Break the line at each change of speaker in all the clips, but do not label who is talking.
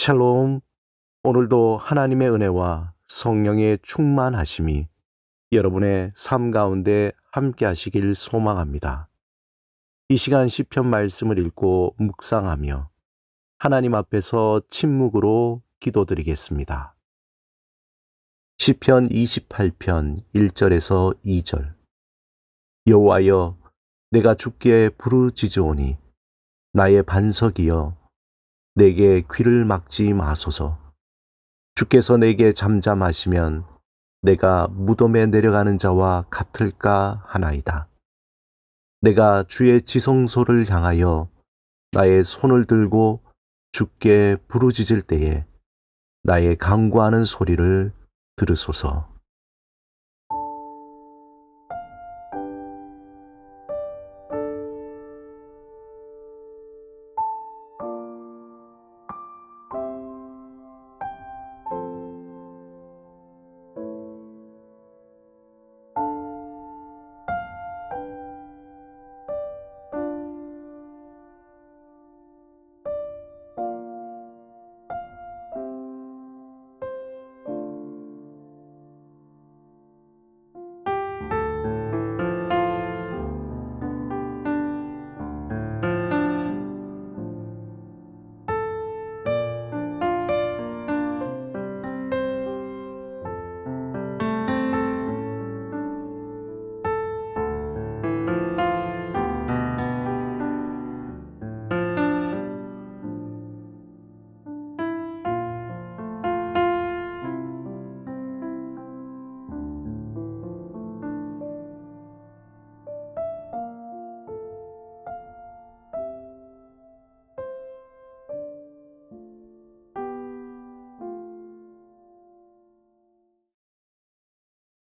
샬롬. 오늘도 하나님의 은혜와 성령의 충만하심이 여러분의 삶 가운데 함께 하시길 소망합니다. 이 시간 시편 말씀을 읽고 묵상하며 하나님 앞에서 침묵으로 기도드리겠습니다. 시편 28편 1절에서 2절. 여호와여, 내가 주께 부르짖으오니 나의 반석이여, 내게 귀를 막지 마소서. 주께서 내게 잠잠하시면 내가 무덤에 내려가는 자와 같을까 하나이다. 내가 주의 지성소를 향하여 나의 손을 들고 주께 부르짖을 때에 나의 간구하는 소리를 들으소서.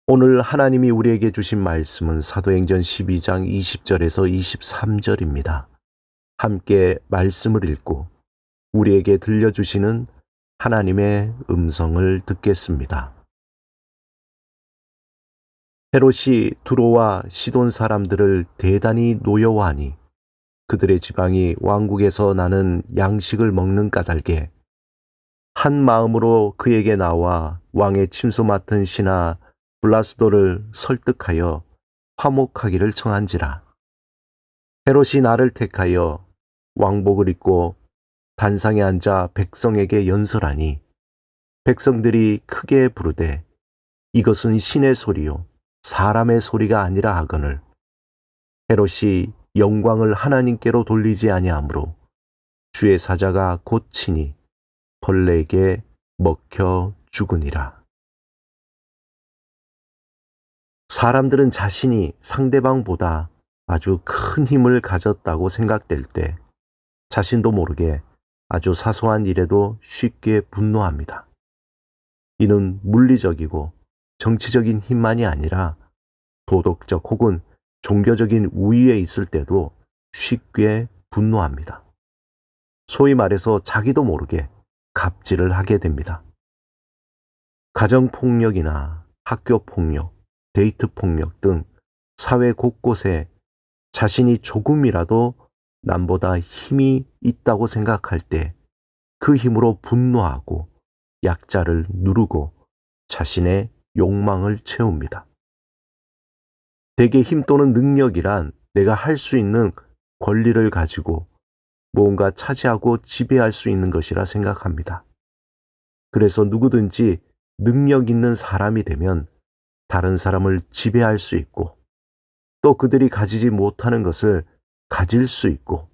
오늘 하나님이 우리에게 주신 말씀은 사도행전 12장 20절에서 23절입니다. 함께 말씀을 읽고 우리에게 들려주시는 하나님의 음성을 듣겠습니다. 헤롯이 두로와 시돈 사람들을 대단히 노여워하니 그들의 지방이 왕국에서 나는 양식을 먹는 까닭에 한 마음으로 그에게 나와 왕의 침소 맡은 신하 블라스도를 설득하여 화목하기를 청한지라. 헤롯이 나를 택하여 왕복을 입고 단상에 앉아 백성에게 연설하니 백성들이 크게 부르되 이것은 신의 소리요 사람의 소리가 아니라 하거늘 헤롯이 영광을 하나님께로 돌리지 아니하므로 주의 사자가 곧 치니 벌레에게 먹혀 죽으니라. 사람들은 자신이 상대방보다 아주 큰 힘을 가졌다고 생각될 때 자신도 모르게 아주 사소한 일에도 쉽게 분노합니다. 이는 물리적이고 정치적인 힘만이 아니라 도덕적 혹은 종교적인 우위에 있을 때도 쉽게 분노합니다. 소위 말해서 자기도 모르게 갑질을 하게 됩니다. 가정폭력이나 학교폭력, 데이트폭력 등 사회 곳곳에 자신이 조금이라도 남보다 힘이 있다고 생각할 때 그 힘으로 분노하고 약자를 누르고 자신의 욕망을 채웁니다. 대개 힘 또는 능력이란 내가 할 수 있는 권리를 가지고 무언가 차지하고 지배할 수 있는 것이라 생각합니다. 그래서 누구든지 능력 있는 사람이 되면 다른 사람을 지배할 수 있고 또 그들이 가지지 못하는 것을 가질 수 있고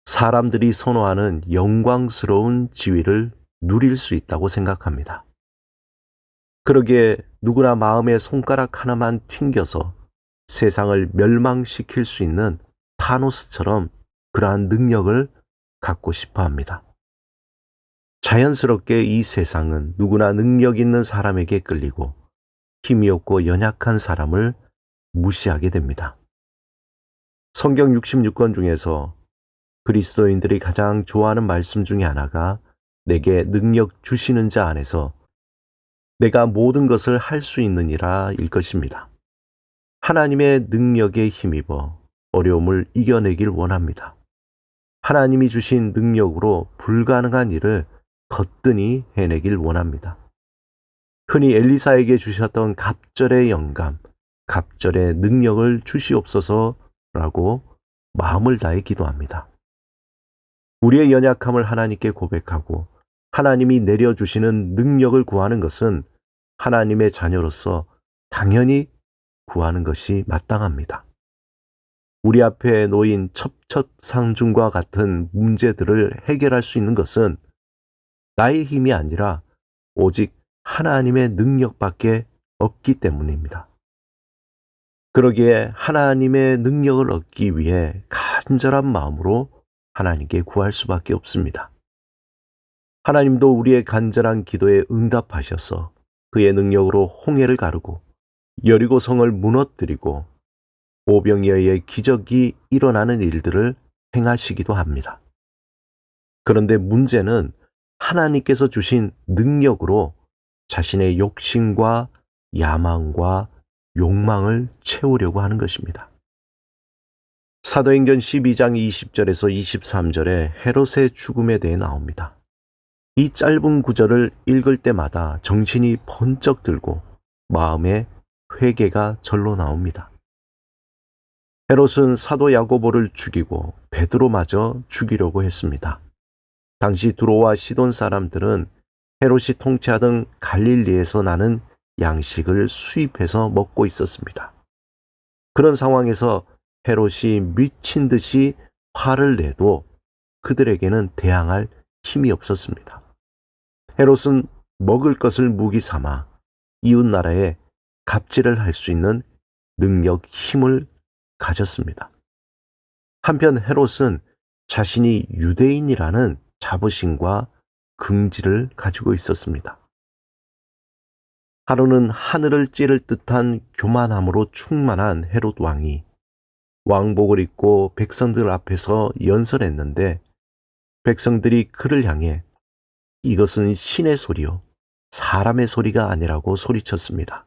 사람들이 선호하는 영광스러운 지위를 누릴 수 있다고 생각합니다. 그러기에 누구나 마음에 손가락 하나만 튕겨서 세상을 멸망시킬 수 있는 타노스처럼 그러한 능력을 갖고 싶어 합니다. 자연스럽게 이 세상은 누구나 능력 있는 사람에게 끌리고 힘이 없고 연약한 사람을 무시하게 됩니다. 성경 66권 중에서 그리스도인들이 가장 좋아하는 말씀 중에 하나가 내게 능력 주시는 자 안에서 내가 모든 것을 할 수 있느니라 일 것입니다. 하나님의 능력에 힘입어 어려움을 이겨내길 원합니다. 하나님이 주신 능력으로 불가능한 일을 거뜬히 해내길 원합니다. 흔히 엘리사에게 주셨던 갑절의 영감, 갑절의 능력을 주시옵소서라고 마음을 다해 기도합니다. 우리의 연약함을 하나님께 고백하고 하나님이 내려주시는 능력을 구하는 것은 하나님의 자녀로서 당연히 구하는 것이 마땅합니다. 우리 앞에 놓인 첩첩산중과 같은 문제들을 해결할 수 있는 것은 나의 힘이 아니라 오직 하나님의 능력밖에 없기 때문입니다. 그러기에 하나님의 능력을 얻기 위해 간절한 마음으로 하나님께 구할 수밖에 없습니다. 하나님도 우리의 간절한 기도에 응답하셔서 그의 능력으로 홍해를 가르고 여리고 성을 무너뜨리고 오병이어의 기적이 일어나는 일들을 행하시기도 합니다. 그런데 문제는 하나님께서 주신 능력으로 자신의 욕심과 야망과 욕망을 채우려고 하는 것입니다. 사도행전 12장 20절에서 23절에 헤롯의 죽음에 대해 나옵니다. 이 짧은 구절을 읽을 때마다 정신이 번쩍 들고 마음에 회개가 절로 나옵니다. 헤롯은 사도 야고보를 죽이고 베드로마저 죽이려고 했습니다. 당시 두로와 시돈 사람들은 헤롯이 통치하던 갈릴리에서 나는 양식을 수입해서 먹고 있었습니다. 그런 상황에서 헤롯이 미친 듯이 화를 내도 그들에게는 대항할 힘이 없었습니다. 헤롯은 먹을 것을 무기 삼아 이웃 나라에 갑질을 할 수 있는 능력, 힘을 가졌습니다. 한편 헤롯은 자신이 유대인이라는 자부심과 긍지를 가지고 있었습니다. 하루는 하늘을 찌를 듯한 교만함으로 충만한 헤롯 왕이 왕복을 입고 백성들 앞에서 연설했는데 백성들이 그를 향해 이것은 신의 소리요 사람의 소리가 아니라고 소리쳤습니다.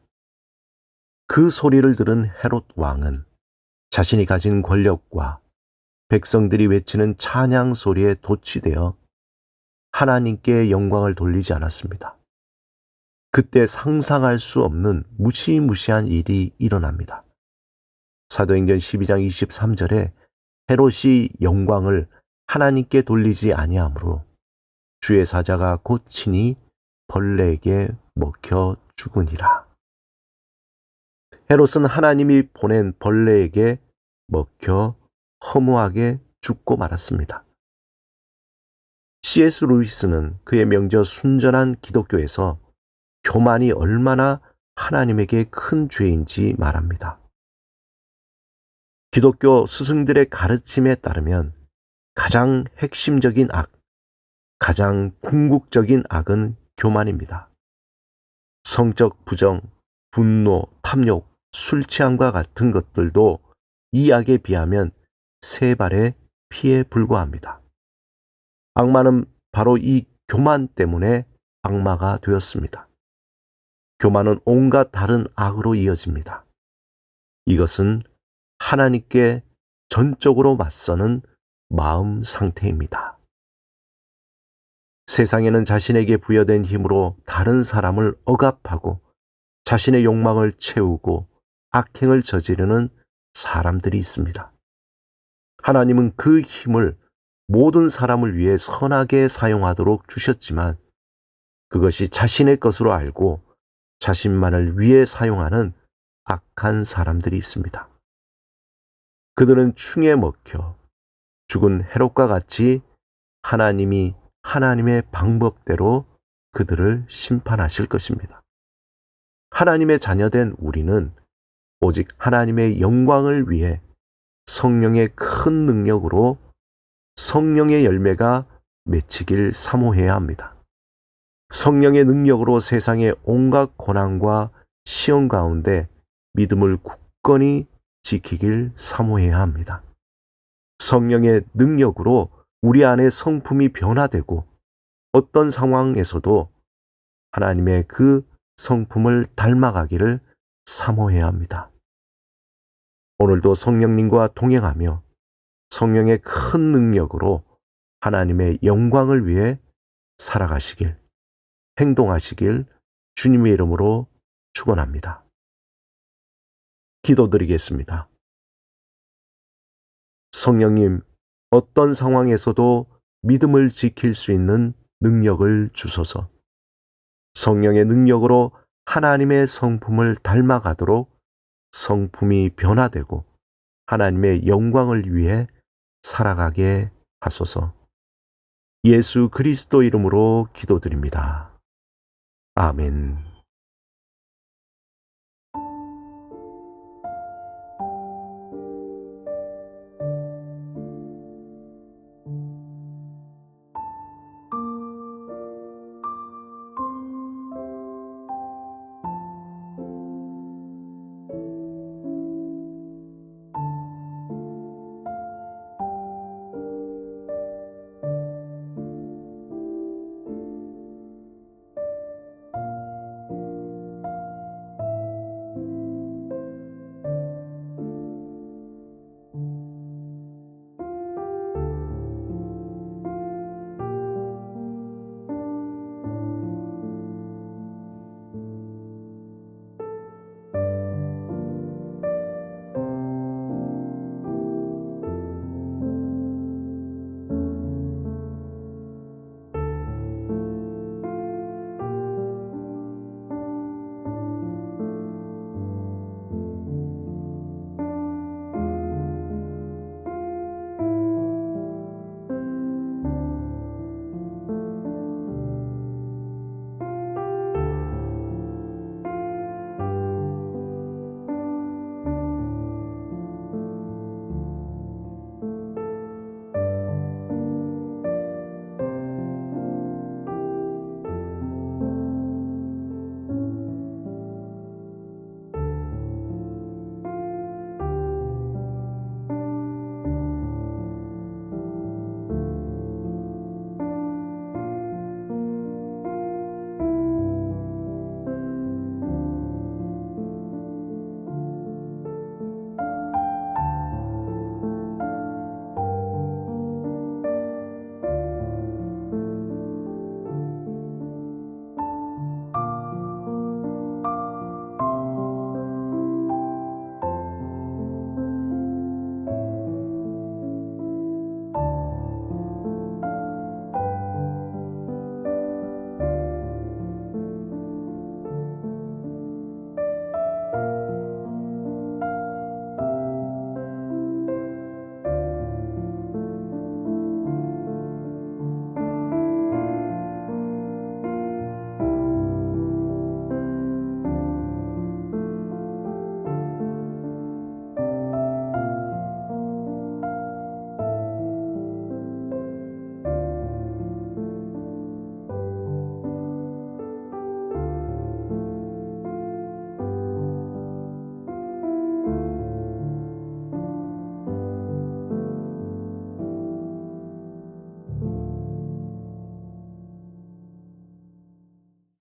그 소리를 들은 헤롯 왕은 자신이 가진 권력과 백성들이 외치는 찬양 소리에 도취되어 하나님께 영광을 돌리지 않았습니다. 그때 상상할 수 없는 무시무시한 일이 일어납니다. 사도행전 12장 23절에 헤롯이 영광을 하나님께 돌리지 아니하므로 주의 사자가 곧 친히 벌레에게 먹혀 죽으니라. 헤롯은 하나님이 보낸 벌레에게 먹혀 허무하게 죽고 말았습니다. C.S. 루이스는 그의 명저 순전한 기독교에서 교만이 얼마나 하나님에게 큰 죄인지 말합니다. 기독교 스승들의 가르침에 따르면 가장 핵심적인 악, 가장 궁극적인 악은 교만입니다. 성적 부정, 분노, 탐욕, 술 취함과 같은 것들도 이 악에 비하면 세 발의 피에 불과합니다. 악마는 바로 이 교만 때문에 악마가 되었습니다. 교만은 온갖 다른 악으로 이어집니다. 이것은 하나님께 전적으로 맞서는 마음 상태입니다. 세상에는 자신에게 부여된 힘으로 다른 사람을 억압하고 자신의 욕망을 채우고 악행을 저지르는 사람들이 있습니다. 하나님은 그 힘을 모든 사람을 위해 선하게 사용하도록 주셨지만 그것이 자신의 것으로 알고 자신만을 위해 사용하는 악한 사람들이 있습니다. 그들은 충에 먹혀 죽은 헤롯과 같이 하나님이 하나님의 방법대로 그들을 심판하실 것입니다. 하나님의 자녀된 우리는 오직 하나님의 영광을 위해 성령의 큰 능력으로 성령의 열매가 맺히길 사모해야 합니다. 성령의 능력으로 세상의 온갖 고난과 시험 가운데 믿음을 굳건히 지키길 사모해야 합니다. 성령의 능력으로 우리 안의 성품이 변화되고 어떤 상황에서도 하나님의 그 성품을 닮아가기를 사모해야 합니다. 오늘도 성령님과 동행하며 성령의 큰 능력으로 하나님의 영광을 위해 살아가시길, 행동하시길 주님의 이름으로 축원합니다. 기도드리겠습니다. 성령님, 어떤 상황에서도 믿음을 지킬 수 있는 능력을 주소서. 성령의 능력으로 하나님의 성품을 닮아가도록 성품이 변화되고 하나님의 영광을 위해 살아가게 하소서. 예수 그리스도 이름으로 기도드립니다. 아멘.